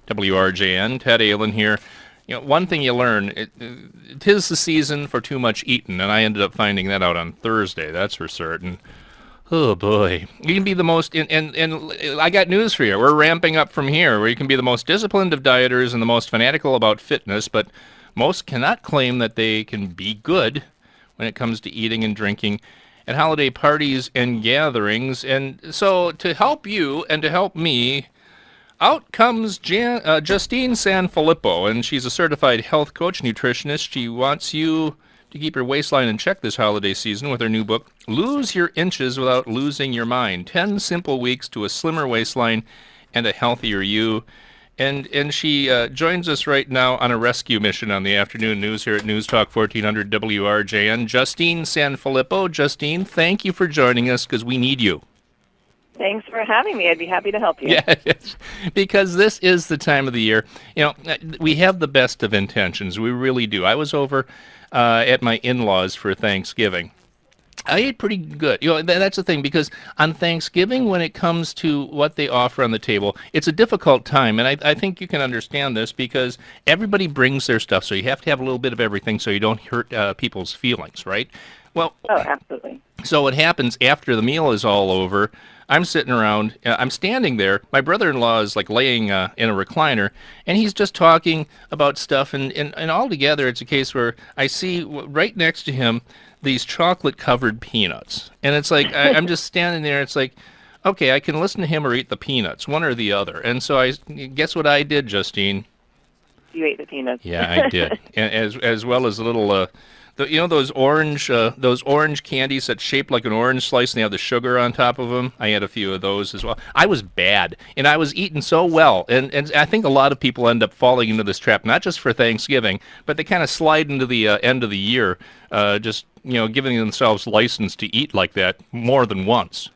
WRJN. Ted Ehlen here. One thing you learn, 'tis the season for too much eating, and I ended up finding that out on Thursday, that's for certain. Oh boy, you can be the most, and I got news for you. We're ramping up from here, where you can be the most disciplined of dieters and the most fanatical about fitness, but most cannot claim that they can be good when it comes to eating and drinking at holiday parties and gatherings. And so, to help you and to help me, out comes Justine SanFilippo, and she's a certified health coach, nutritionist. She wants you to keep your waistline in check this holiday season with her new book, Lose Your Inches Without Losing Your Mind, 10 Simple Weeks to a Slimmer Waistline and a Healthier You. And she joins us right now on a rescue mission on the afternoon news here at News Talk 1400 WRJN. Justine SanFilippo. Justine, thank you for joining us because we need you. Thanks for having me. I'd be happy to help you. Yeah, because this is the time of the year. We have the best of intentions. We really do. I was over at my in-laws for Thanksgiving. I ate pretty good. That's the thing, because on Thanksgiving, when it comes to what they offer on the table, it's a difficult time, and I think you can understand this because everybody brings their stuff, so you have to have a little bit of everything so you don't hurt people's feelings, right? Well, oh, absolutely. So what happens after the meal is all over, I'm sitting around, I'm standing there, my brother-in-law is like laying in a recliner, and he's just talking about stuff, and altogether it's a case where I see right next to him these chocolate-covered peanuts. And it's like, I'm just standing there, it's like, okay, I can listen to him or eat the peanuts, one or the other. And so guess what I did, Justine? You ate the peanuts. Yeah, I did. as well as a little... those orange candies that's shaped like an orange slice and they have the sugar on top of them? I had a few of those as well. I was bad, and I was eating so well. And I think a lot of people end up falling into this trap, not just for Thanksgiving, but they kind of slide into the end of the year, just giving themselves license to eat like that more than once.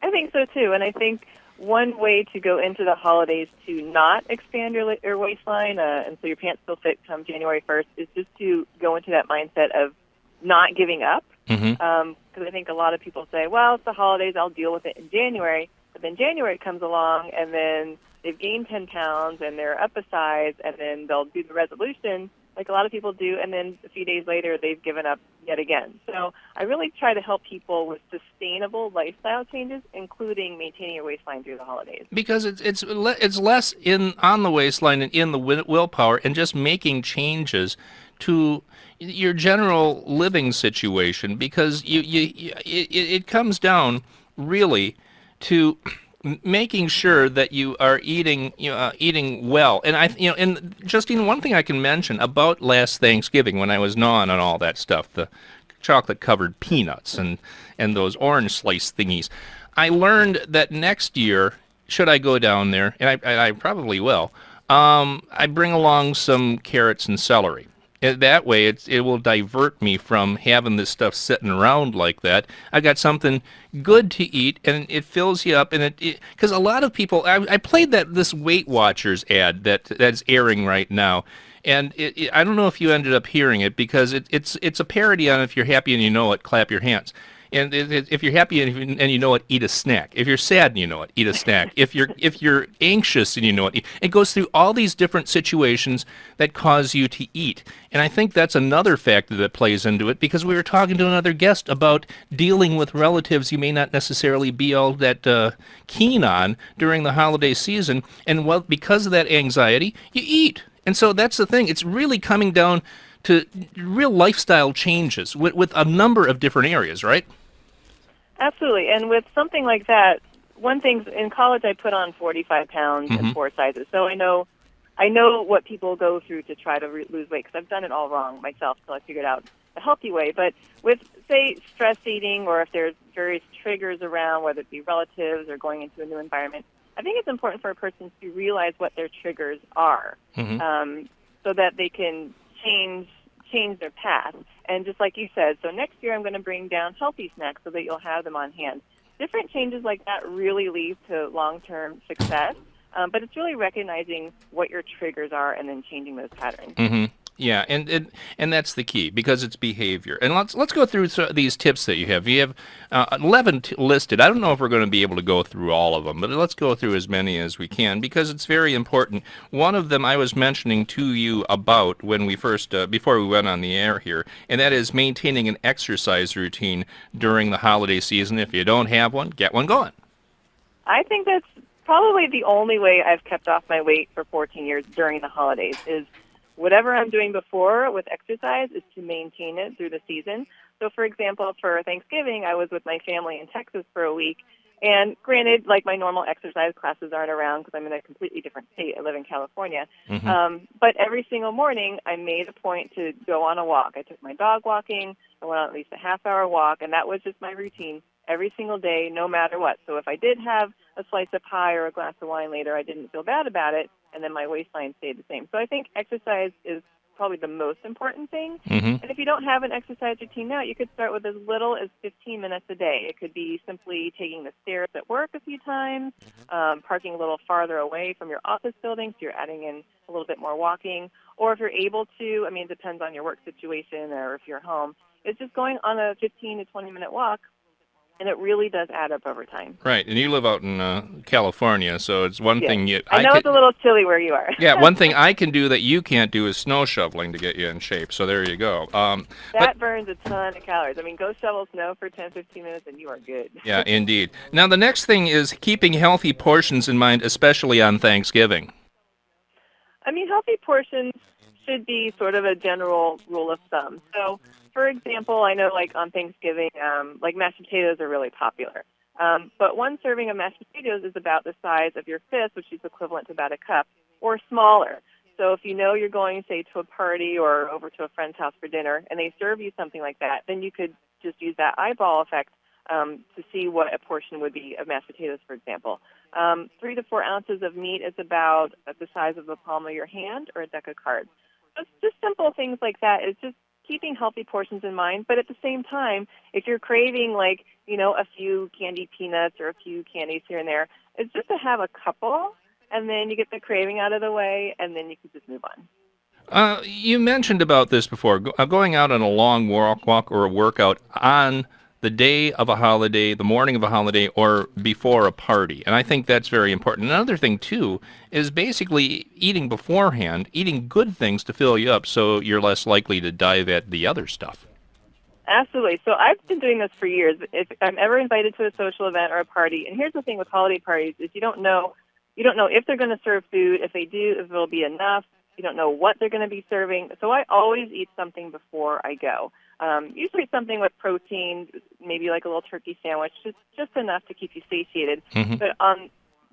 I think so, too. And I think one way to go into the holidays to not expand your waistline, and so your pants still fit come January 1st, is just to go into that mindset of not giving up. Because I think a lot of people say, well, it's the holidays, I'll deal with it in January. But then January comes along, and then they've gained 10 pounds, and they're up a size, and then they'll do the resolution like a lot of people do, and then a few days later they've given up yet again. So I really try to help people with sustainable lifestyle changes, including maintaining your waistline through the holidays. Because it's less on the waistline and in the willpower, and just making changes to your general living situation. Because it comes down really to making sure that you are eating well. And and Justine, one thing I can mention about last Thanksgiving when I was gnawing on all that stuff, the chocolate-covered peanuts and those orange slice thingies, I learned that next year, should I go down there, and I probably will, I bring along some carrots and celery. That way, it will divert me from having this stuff sitting around like that. I got something good to eat, and it fills you up. And because a lot of people, I played this Weight Watchers ad that's airing right now, and I don't know if you ended up hearing it, because it's a parody on If You're Happy and You Know It, Clap Your Hands. And if you're happy and you know it, eat a snack. If you're sad and you know it, eat a snack. If you're anxious and you know it, it goes through all these different situations that cause you to eat. And I think that's another factor that plays into it, because we were talking to another guest about dealing with relatives you may not necessarily be all that keen on during the holiday season. And because of that anxiety, you eat. And so that's the thing. It's really coming down to real lifestyle changes with a number of different areas, right? Absolutely. And with something like that, one thing, in college I put on 45 pounds in 4 sizes. So I know what people go through to try to lose weight, because I've done it all wrong myself until I figured out the healthy way. But with, say, stress eating, or if there's various triggers around, whether it be relatives or going into a new environment, I think it's important for a person to realize what their triggers are, so that they can change their path. And just like you said, so next year I'm going to bring down healthy snacks so that you'll have them on hand. Different changes like that really lead to long-term success, but it's really recognizing what your triggers are and then changing those patterns. Yeah, and that's the key because it's behavior. And let's go through these tips that you have. You have 11 listed. I don't know if we're going to be able to go through all of them, but let's go through as many as we can because it's very important. One of them I was mentioning to you about when we first before we went on the air here, and that is maintaining an exercise routine during the holiday season. If you don't have one, get one going. I think that's probably the only way I've kept off my weight for 14 years during the holidays is whatever I'm doing before with exercise is to maintain it through the season. So, for example, for Thanksgiving, I was with my family in Texas for a week. And granted, like my normal exercise classes aren't around because I'm in a completely different state. I live in California. But every single morning, I made a point to go on a walk. I took my dog walking. I went on at least a half-hour walk, and that was just my routine every single day, no matter what. So if I did have a slice of pie or a glass of wine later, I didn't feel bad about it, and then my waistline stayed the same. So I think exercise is probably the most important thing. And if you don't have an exercise routine now, you could start with as little as 15 minutes a day. It could be simply taking the stairs at work a few times, parking a little farther away from your office building, so you're adding in a little bit more walking. Or if you're able to, I mean, it depends on your work situation or if you're home, it's just going on a 15 to 20-minute walk. And it really does add up over time. Right, and you live out in California, so it's one thing I know it's a little chilly where you are. Yeah, one thing I can do that you can't do is snow shoveling to get you in shape. So there you go. That burns a ton of calories. I mean, go shovel snow for 10, 15 minutes and you are good. Yeah, indeed. Now, the next thing is keeping healthy portions in mind, especially on Thanksgiving. I mean, healthy portions should be sort of a general rule of thumb. So, for example, I know like on Thanksgiving, like mashed potatoes are really popular. But one serving of mashed potatoes is about the size of your fist, which is equivalent to about a cup, or smaller. So if you know you're going, say, to a party or over to a friend's house for dinner, and they serve you something like that, then you could just use that eyeball effect to see what a portion would be of mashed potatoes, for example. 3 to 4 ounces of meat is about the size of the palm of your hand or a deck of cards. So it's just simple things like that. It's just keeping healthy portions in mind, but at the same time, if you're craving like, you know, a few candy peanuts or a few candies here and there, it's just to have a couple, and then you get the craving out of the way, and then you can just move on. You mentioned about this before, going out on a long walk or a workout on the day of a holiday, the morning of a holiday, or before a party. And I think that's very important. Another thing, too, is basically eating beforehand, eating good things to fill you up so you're less likely to dive at the other stuff. Absolutely. So I've been doing this for years. If I'm ever invited to a social event or a party, and here's the thing with holiday parties is you don't know if they're going to serve food, if they do, if it'll be enough. You don't know what they're going to be serving. So I always eat something before I go. Usually something with protein, maybe like a little turkey sandwich, just enough to keep you satiated. But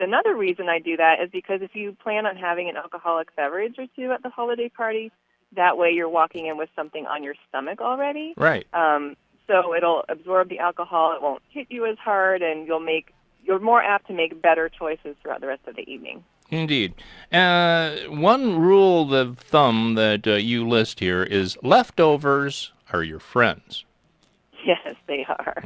another reason I do that is because if you plan on having an alcoholic beverage or two at the holiday party, that way you're walking in with something on your stomach already. Right. So it'll absorb the alcohol. It won't hit you as hard, and you're more apt to make better choices throughout the rest of the evening. Indeed. One rule of thumb that you list here is leftovers are your friends. Yes, they are.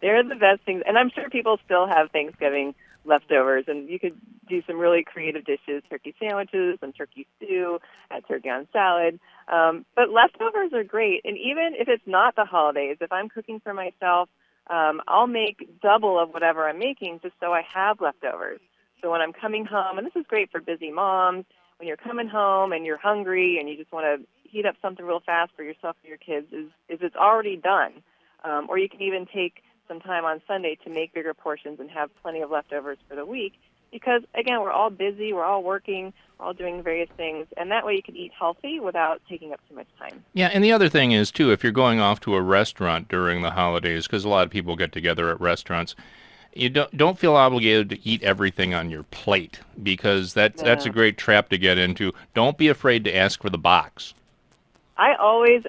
They're the best things. And I'm sure people still have Thanksgiving leftovers, and you could do some really creative dishes, turkey sandwiches, some turkey stew, add turkey on salad. But leftovers are great. And even if it's not the holidays, if I'm cooking for myself, I'll make double of whatever I'm making just so I have leftovers. So when I'm coming home, and this is great for busy moms, when you're coming home and you're hungry and you just want to heat up something real fast for yourself or your kids, is it's already done. Or you can even take some time on Sunday to make bigger portions and have plenty of leftovers for the week. Because, again, we're all busy, we're all working, we're all doing various things, and that way you can eat healthy without taking up too much time. Yeah, and the other thing is, too, if you're going off to a restaurant during the holidays, because a lot of people get together at restaurants, you don't feel obligated to eat everything on your plate, because that's a great trap to get into. Don't be afraid to ask for the box. I always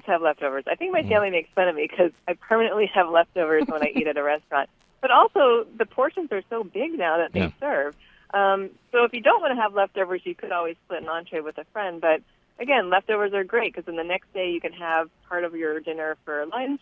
have leftovers. I think my family makes fun of me because I permanently have leftovers when I eat at a restaurant. But also, the portions are so big now that they serve. So if you don't want to have leftovers, you could always split an entree with a friend. But again, leftovers are great because then the next day you can have part of your dinner for lunch.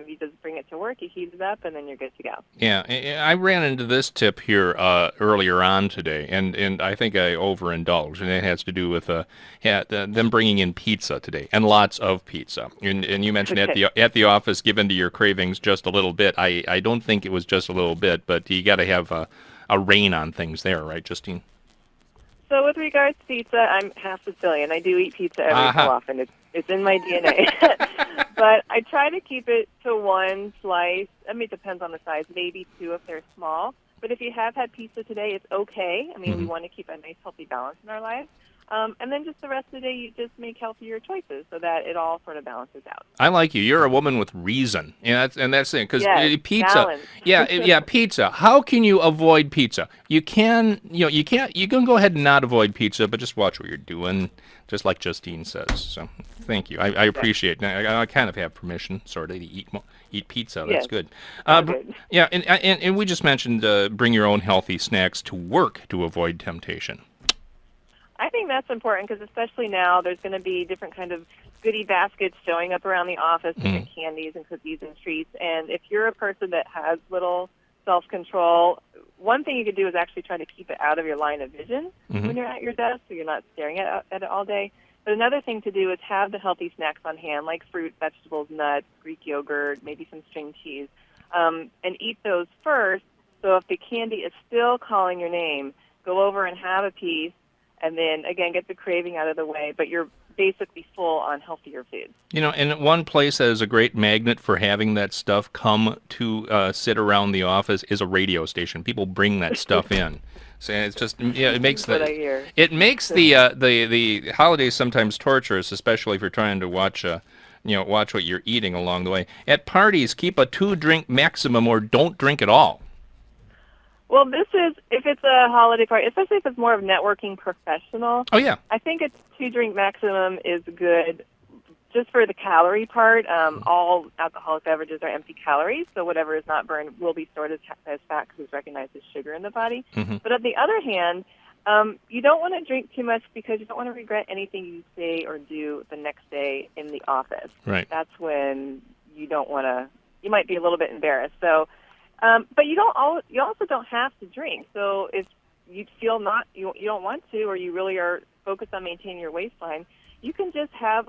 You just bring it to work, you heat it up, and then you're good to go. Yeah, I ran into this tip here earlier on today, and I think I overindulged, and it has to do with them bringing in pizza today, and lots of pizza. And you mentioned at the office, given to your cravings just a little bit. I don't think it was just a little bit, but you got to have a rein on things there, right, Justine? So with regards to pizza, I'm half Sicilian. I do eat pizza every so often. It's in my DNA. But I try to keep it to one slice. I mean, it depends on the size. Maybe two if they're small. But if you have had pizza today, it's okay. I mean, we want to keep a nice, healthy balance in our lives. And then just the rest of the day, you just make healthier choices so that it all sort of balances out. I like you. You're a woman with reason, and that's it. Because pizza, balance. pizza. How can you avoid pizza? You can't. You can go ahead and not avoid pizza, but just watch what you're doing, just like Justine says. So, thank you. I appreciate it. I kind of have permission, sort of, to eat pizza. That's good. Good. Yeah, and we just mentioned bring your own healthy snacks to work to avoid temptation. I think that's important because especially now there's going to be different kind of goodie baskets showing up around the office, different candies and cookies and treats. And if you're a person that has little self-control, one thing you could do is actually try to keep it out of your line of vision when you're at your desk so you're not staring at it all day. But another thing to do is have the healthy snacks on hand, like fruit, vegetables, nuts, Greek yogurt, maybe some string cheese, and eat those first. So if the candy is still calling your name, go over and have a piece, and then, again, get the craving out of the way, but you're basically full on healthier foods. And one place that is a great magnet for having that stuff come to sit around the office is a radio station. People bring that stuff in. So it's just, it makes the holidays sometimes torturous, especially if you're trying to watch what you're eating along the way. At parties, keep a 2-drink maximum or don't drink at all. Well, if it's a holiday party, especially if it's more of networking professional. Oh, yeah. I think a 2-drink maximum is good just for the calorie part. All alcoholic beverages are empty calories, so whatever is not burned will be stored as fat because it's recognized as sugar in the body. But on the other hand, you don't want to drink too much because you don't want to regret anything you say or do the next day in the office. Right. That's when you might be a little bit embarrassed. So. But you also don't have to drink. So if you feel you don't want to, or you really are focused on maintaining your waistline, you can just have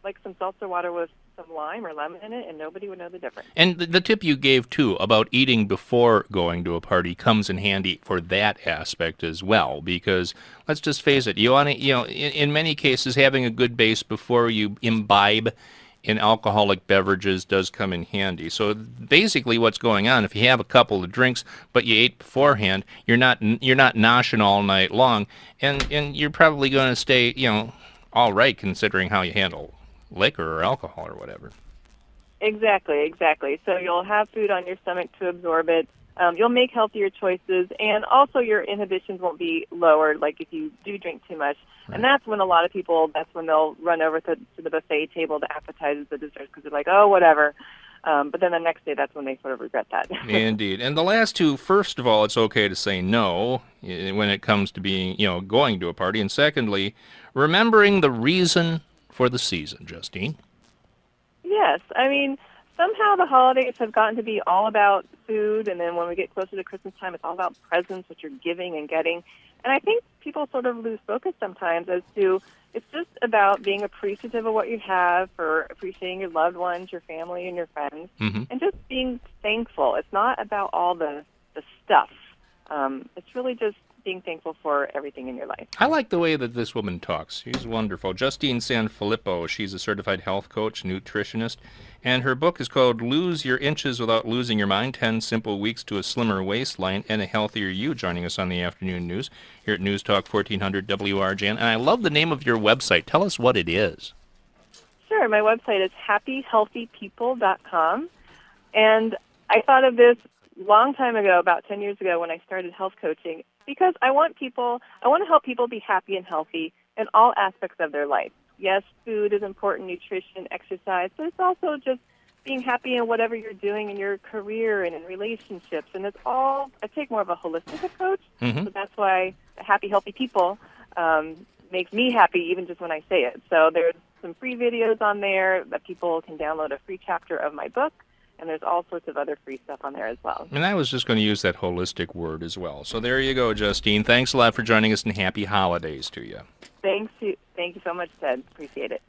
like some seltzer water with some lime or lemon in it, and nobody would know the difference. And the tip you gave too about eating before going to a party comes in handy for that aspect as well. Because let's just face it, you want to, in many cases, having a good base before you imbibe in alcoholic beverages does come in handy. So basically what's going on, if you have a couple of drinks but you ate beforehand, you're not noshing all night long, and you're probably going to stay, all right considering how you handle liquor or alcohol or whatever. Exactly. So you'll have food on your stomach to absorb it. You'll make healthier choices, and also your inhibitions won't be lowered, like if you do drink too much. Right. And that's when they'll run over to the buffet table, the appetizers, the desserts, because they're like, oh, whatever. But then the next day, that's when they sort of regret that. Indeed. And the last two, first of all, it's okay to say no when it comes to being, going to a party. And secondly, remembering the reason for the season, Justine. Yes. I mean, somehow the holidays have gotten to be all about food, and then when we get closer to Christmas time, it's all about presents, what you're giving and getting. And I think people sort of lose focus sometimes as to it's just about being appreciative of what you have, for appreciating your loved ones, your family, and your friends, and just being thankful. It's not about all the stuff. It's really just being thankful for everything in your life. I like the way that this woman talks. She's wonderful. Justine SanFilippo, she's a certified health coach, nutritionist, and her book is called Lose Your Inches Without Losing Your Mind, 10 Simple Weeks to a Slimmer Waistline and a Healthier You, joining us on the afternoon news here at News Talk 1400 WRJN. And I love the name of your website. Tell us what it is. Sure. My website is happyhealthypeople.com. And I thought of this long time ago, about 10 years ago, when I started health coaching, because I want to help people be happy and healthy in all aspects of their life. Yes, food is important, nutrition, exercise, but it's also just being happy in whatever you're doing in your career and in relationships. And it's all, I take more of a holistic approach, so that's why Happy Healthy People makes me happy even just when I say it. So there's some free videos on there that people can download a free chapter of my book, and there's all sorts of other free stuff on there as well. And I was just going to use that holistic word as well. So there you go, Justine. Thanks a lot for joining us, and happy holidays to you. Thank you so much, Ted. Appreciate it.